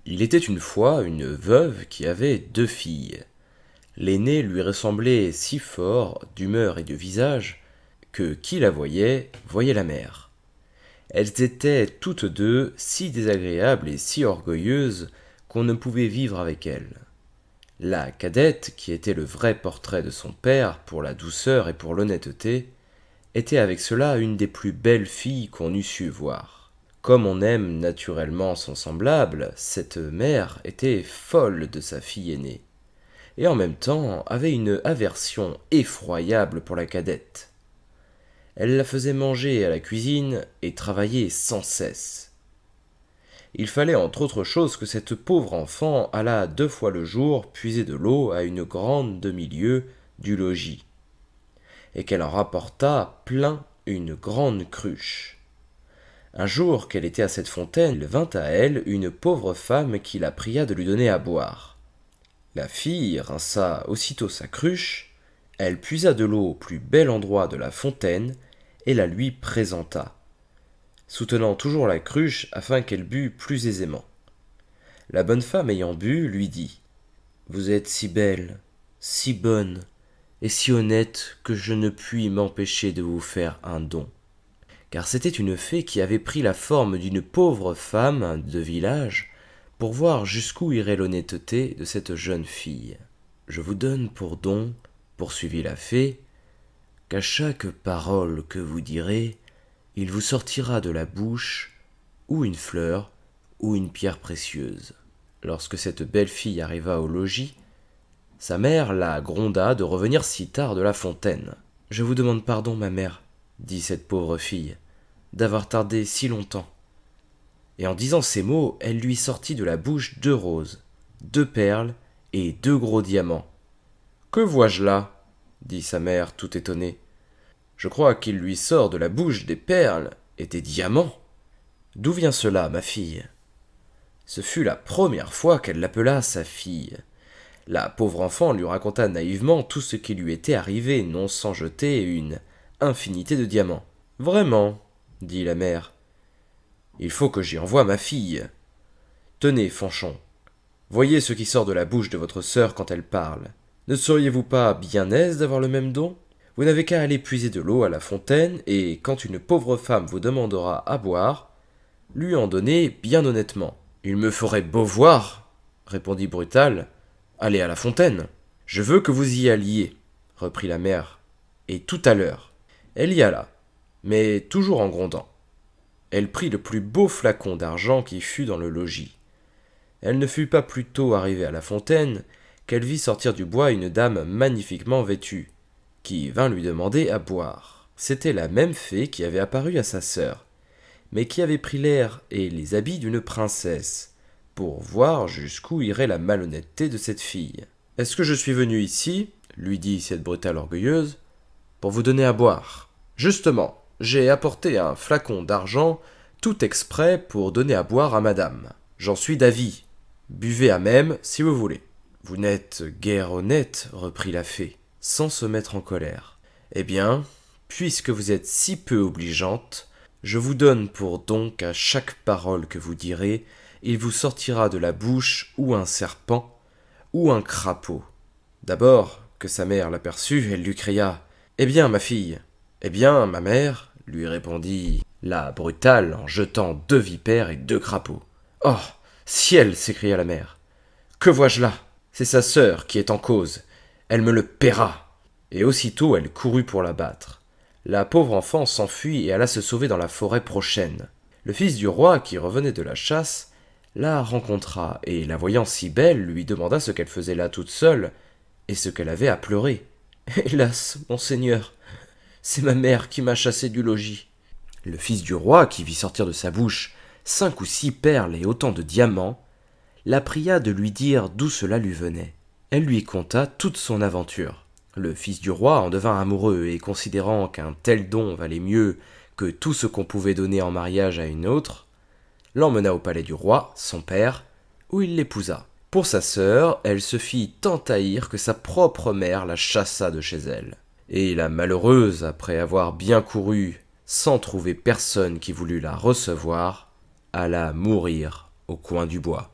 Il était une fois une veuve qui avait deux filles. L'aînée lui ressemblait si fort d'humeur et de visage que qui la voyait, voyait la mère. Elles étaient toutes deux si désagréables et si orgueilleuses qu'on ne pouvait vivre avec elles. La cadette, qui était le vrai portrait de son père pour la douceur et pour l'honnêteté, était avec cela une des plus belles filles qu'on eût su voir. Comme on aime naturellement son semblable, cette mère était folle de sa fille aînée, et en même temps avait une aversion effroyable pour la cadette. Elle la faisait manger à la cuisine et travailler sans cesse. Il fallait entre autres choses que cette pauvre enfant allât 2 fois le jour puiser de l'eau à une grande demi-lieue du logis, et qu'elle en rapportât plein une grande cruche. Un jour qu'elle était à cette fontaine, il vint à elle une pauvre femme qui la pria de lui donner à boire. La fille rinça aussitôt sa cruche, elle puisa de l'eau au plus bel endroit de la fontaine et la lui présenta, soutenant toujours la cruche afin qu'elle bût plus aisément. La bonne femme ayant bu, lui dit « Vous êtes si belle, si bonne et si honnête que je ne puis m'empêcher de vous faire un don. » Car c'était une fée qui avait pris la forme d'une pauvre femme de village pour voir jusqu'où irait l'honnêteté de cette jeune fille. « Je vous donne pour don, poursuivit la fée, qu'à chaque parole que vous direz, il vous sortira de la bouche ou une fleur ou une pierre précieuse. » Lorsque cette belle fille arriva au logis, sa mère la gronda de revenir si tard de la fontaine. « Je vous demande pardon, ma mère, dit cette pauvre fille, d'avoir tardé si longtemps. » Et en disant ces mots, elle lui sortit de la bouche 2 roses, 2 perles et 2 gros diamants. « Que vois-je là ?» dit sa mère tout étonnée. « Je crois qu'il lui sort de la bouche des perles et des diamants. D'où vient cela, ma fille ?» Ce fut la première fois qu'elle l'appela sa fille. La pauvre enfant lui raconta naïvement tout ce qui lui était arrivé, non sans jeter une infinité de diamants. « Vraiment, dit la mère, il faut que j'y envoie ma fille. Tenez, Fanchon, voyez ce qui sort de la bouche de votre sœur quand elle parle. Ne seriez-vous pas bien aise d'avoir le même don ? Vous n'avez qu'à aller puiser de l'eau à la fontaine, et quand une pauvre femme vous demandera à boire, lui en donner bien honnêtement. »« Il me ferait beau voir, répondit Brutal, aller à la fontaine. »« Je veux que vous y alliez, reprit la mère, et tout à l'heure. » Elle y alla, mais toujours en grondant. Elle prit le plus beau flacon d'argent qui fût dans le logis. Elle ne fut pas plus tôt arrivée à la fontaine qu'elle vit sortir du bois une dame magnifiquement vêtue, qui vint lui demander à boire. C'était la même fée qui avait apparu à sa sœur, mais qui avait pris l'air et les habits d'une princesse, pour voir jusqu'où irait la malhonnêteté de cette fille. « Est-ce que je suis venue ici, lui dit cette Brutale orgueilleuse, pour vous donner à boire ? Justement, j'ai apporté un flacon d'argent tout exprès pour donner à boire à madame. J'en suis d'avis. Buvez à même si vous voulez. »« Vous n'êtes guère honnête, reprit la fée, sans se mettre en colère. Eh bien, puisque vous êtes si peu obligeante, je vous donne pour don qu'à chaque parole que vous direz, il vous sortira de la bouche ou un serpent ou un crapaud. » D'abord que sa mère l'aperçut, elle lui cria « Eh bien, ma fille ?»« Eh bien, ma mère ?» lui répondit la Brutale en jetant 2 vipères et 2 crapauds. « Oh, ciel !» s'écria la mère. « Que vois-je là ? C'est sa sœur qui est en cause. Elle me le paiera. » Et aussitôt elle courut pour la battre. La pauvre enfant s'enfuit et alla se sauver dans la forêt prochaine. Le fils du roi, qui revenait de la chasse, la rencontra, et la voyant si belle, lui demanda ce qu'elle faisait là toute seule, et ce qu'elle avait à pleurer. « Hélas, monseigneur, c'est ma mère qui m'a chassée du logis. » Le fils du roi, qui vit sortir de sa bouche 5 ou 6 perles et autant de diamants, la pria de lui dire d'où cela lui venait. Elle lui conta toute son aventure. Le fils du roi en devint amoureux, et considérant qu'un tel don valait mieux que tout ce qu'on pouvait donner en mariage à une autre, l'emmena au palais du roi, son père, où il l'épousa. Pour sa sœur, elle se fit tant haïr que sa propre mère la chassa de chez elle. Et la malheureuse, après avoir bien couru, sans trouver personne qui voulût la recevoir, alla mourir au coin du bois.